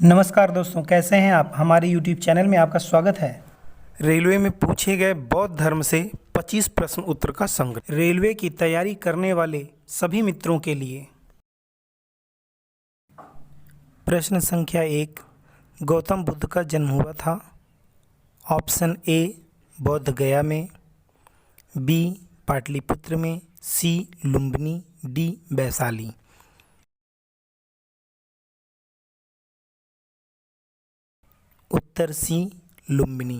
नमस्कार दोस्तों, कैसे हैं आप। हमारे YouTube चैनल में आपका स्वागत है। रेलवे में पूछे गए बौद्ध धर्म से 25 प्रश्न उत्तर का संग्रह रेलवे की तैयारी करने वाले सभी मित्रों के लिए। प्रश्न संख्या 1, गौतम बुद्ध का जन्म हुआ था। ऑप्शन ए बोध गया में, बी पाटलिपुत्र में, सी लुम्बिनी, डी वैशाली। उत्तर सी लुम्बिनी।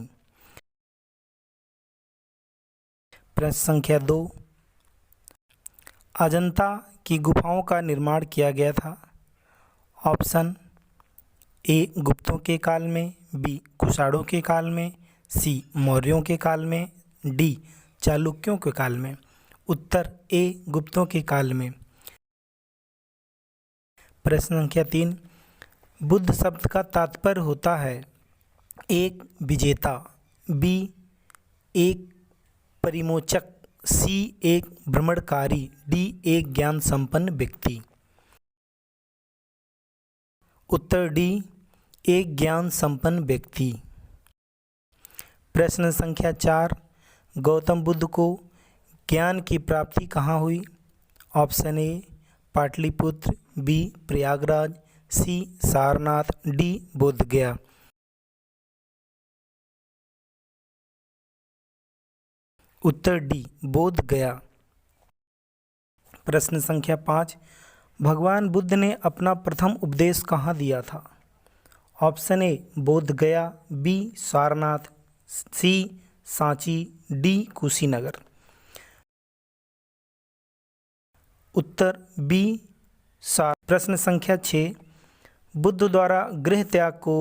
प्रश्न संख्या 2, अजंता की गुफाओं का निर्माण किया गया था। ऑप्शन ए गुप्तों के काल में, बी कुषाणों के काल में, सी मौर्यों के काल में, डी चालुक्यों के काल में। उत्तर ए गुप्तों के काल में। प्रश्न संख्या 3, बुद्ध शब्द का तात्पर्य होता है एक विजेता, बी एक परिमोचक, सी एक भ्रमणकारी, डी एक ज्ञान संपन्न व्यक्ति। उत्तर डी एक ज्ञान संपन्न व्यक्ति। प्रश्न संख्या 4, गौतम बुद्ध को ज्ञान की प्राप्ति कहाँ हुई। Option A Pataliputra, B Prayagraj, C Sarnath, D Bodhgaya. उत्तर डी बोधगया। प्रश्न संख्या 5, भगवान बुद्ध ने अपना प्रथम उपदेश कहाँ दिया था। Option A Bodhgaya, B Sarnath, C Sanchi, D Kushinagar. उत्तर बी सार। प्रश्न संख्या 6, बुद्ध द्वारा गृह त्याग को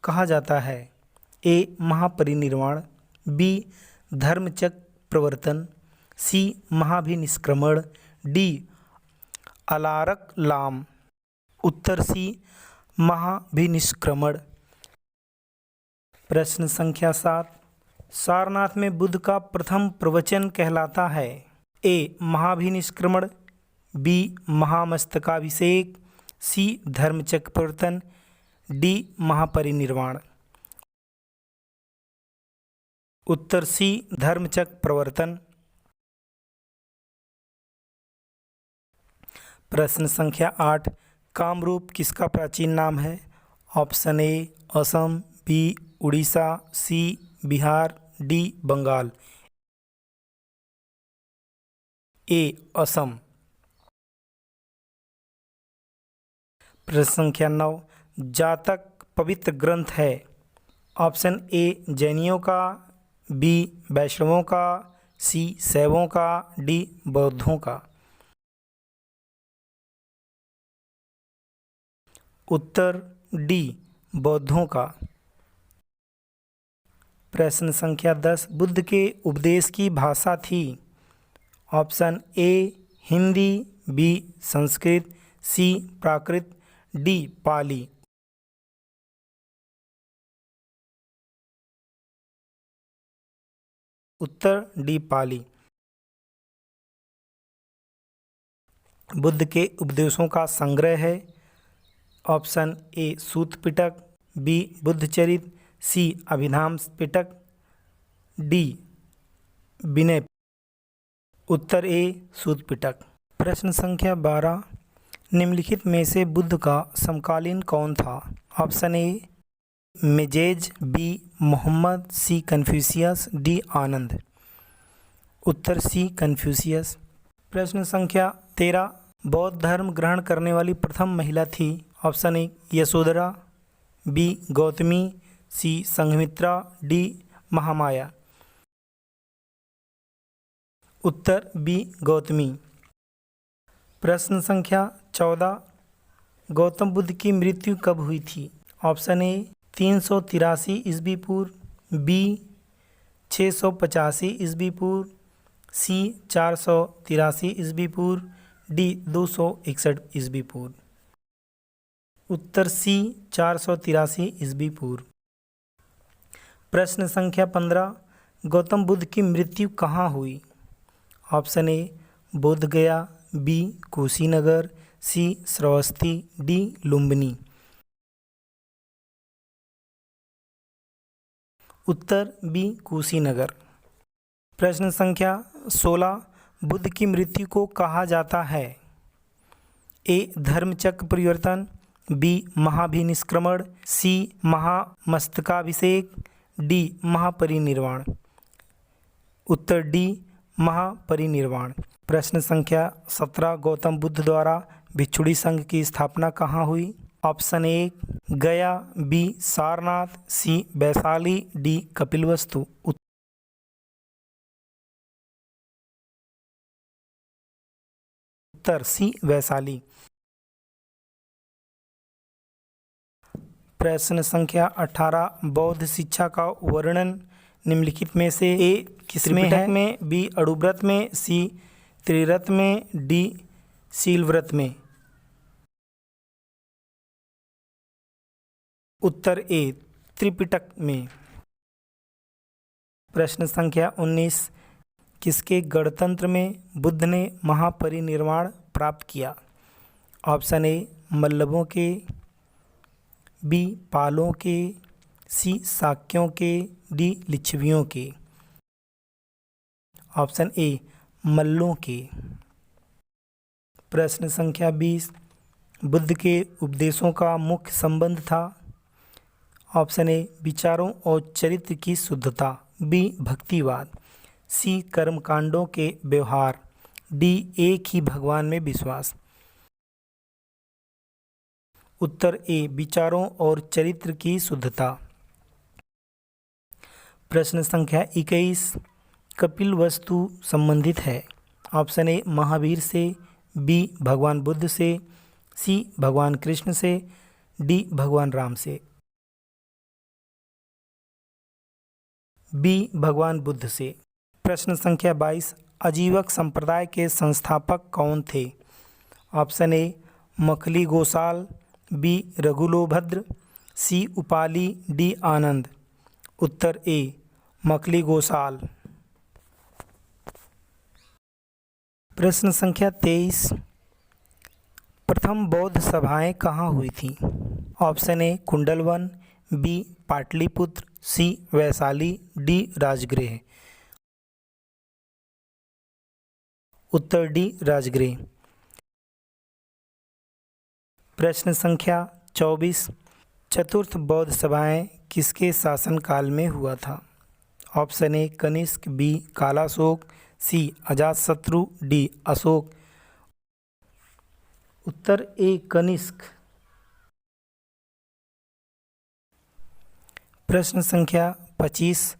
कहा जाता है। ए महापरिनिर्वाण, बी धर्मचक्र प्रवर्तन, सी महाभिनिष्क्रमण, डी अलारक लाम। उत्तर सी महाभिनिष्क्रमण। प्रश्न संख्या 7, सारनाथ में बुद्ध का प्रथम प्रवचन कहलाता है। ए महाभिनिष्क्रमण, बी महामस्तकाभिषेक, सी धर्मचक्र प्रवर्तन, डी महापरिनिर्वाण। उत्तर सी धर्मचक्र प्रवर्तन। प्रश्न संख्या 8, कामरूप किसका प्राचीन नाम है। Option A Assam, B Orissa, C Bihar, D Bengal. A Assam. प्रश्न संख्या 9, जातक पवित्र ग्रंथ है। ऑप्शन ए जैनियों का, बी वैष्णवों का, सी शैवों का, डी बौद्धों का। उत्तर डी बौद्धों का। प्रश्न संख्या 10, बुद्ध के उपदेश की भाषा थी। Option A Hindi, B Sanskrit, C Prakrit, D Pali. उत्तर डी पाली। बुद्ध के उपदेशों का संग्रह है। Option A Sutta Pitaka, B Buddhacharita, C Abhidhamma Pitaka, D Vinaya. उत्तर ए सूत पिटक। प्रश्न संख्या 12, निम्नलिखित में से बुद्ध का समकालीन कौन था। Option A Moses, B Muhammad, C Confucius, D Ananda. उत्तर सी कन्फ्यूशियस। प्रश्न संख्या 13, बौद्ध धर्म ग्रहण करने वाली प्रथम महिला थी। Option A Yashodhara, B Gautami, C Sanghamitra, D Mahamaya. उत्तर बी गौतमी। प्रश्न संख्या 14, गौतम बुद्ध की मृत्यु कब हुई थी। ऑप्शन ए 383 ईस्वी पूर्व, बी 685 ईस्वी पूर्व, सी 483 ईस्वी पूर्व, डी 261 ईस्वी पूर्व। उत्तर सी 483 ईस्वी पूर्व। प्रश्न संख्या 15, गौतम बुद्ध की मृत्यु कहाँ हुई। Option A Bodhgaya, B Kushinagar, C Shravasti, D Lumbini. उत्तर बी कुशीनगर। प्रश्न संख्या 16, बुद्ध की मृत्यु को कहा जाता है? ए धर्मचक्र परिवर्तन, बी महाभिनिष्क्रमण, सी महामस्तकाभिषेक, डी महापरिनिर्वाण। उत्तर डी महापरिनिर्वाण। प्रश्न संख्या 17, गौतम बुद्ध द्वारा भिक्षुणी संघ की स्थापना कहाँ हुई? ऑप्शन ए गया, बी सारनाथ, सी वैशाली, डी कपिलवस्तु। उत्तर सी वैशाली। प्रश्न संख्या 18, बौद्ध शिक्षा का वर्णन निम्नलिखित में से ए किसमें है? में, बी अणुव्रत में, सी त्रिव्रत में, डी शीलव्रत में। उत्तर ए त्रिपिटक में। प्रश्न संख्या 19, किसके गणतंत्र में बुद्ध ने महापरिनिर्वाण प्राप्त किया? ऑप्शन ए मल्लभों के, बी पालों के, सी शाक्यों के, डी लिच्छवियों के। ऑप्शन ए मल्लों के। प्रश्न संख्या 20, बुद्ध के उपदेशों का मुख्य संबंध था? ऑप्शन ए विचारों और चरित्र की शुद्धता, बी भक्तिवाद, सी कर्मकांडों के व्यवहार, डी एक ही भगवान में विश्वास। उत्तर ए विचारों और चरित्र की शुद्धता। प्रश्न संख्या 21, कपिलवस्तु संबंधित है? ऑप्शन ए महावीर से, बी भगवान बुद्ध से, सी भगवान कृष्ण से, डी भगवान राम से। बी भगवान बुद्ध से। प्रश्न संख्या 22, आजीवक संप्रदाय के संस्थापक कौन थे? Option A Makkhali Gosala, B रघुलोभद्र, सी उपाली, डी आनंद। उत्तर ए मखली गोसाल। प्रश्न संख्या 23, प्रथम बौद्ध सभाएं कहाँ हुई थीं? Option A Kundalvan, B Pataliputra, C Vaishali, D Rajgriha. उत्तर डी राजगृह। प्रश्न संख्या 24, चतुर्थ बौद्ध सभाएं किसके शासनकाल में हुआ था? Option A Kanishka, B Kalashoka, C Ajatashatru, D Ashoka. उत्तर ए कनिष्क। प्रश्न संख्या 25,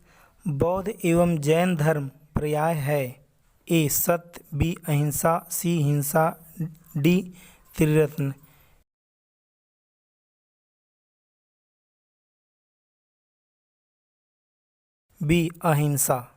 बौद्ध एवं जैन धर्म पर्याय है? ए सत्य, बी अहिंसा, सी हिंसा, डी त्रिरत्न। बी अहिंसा।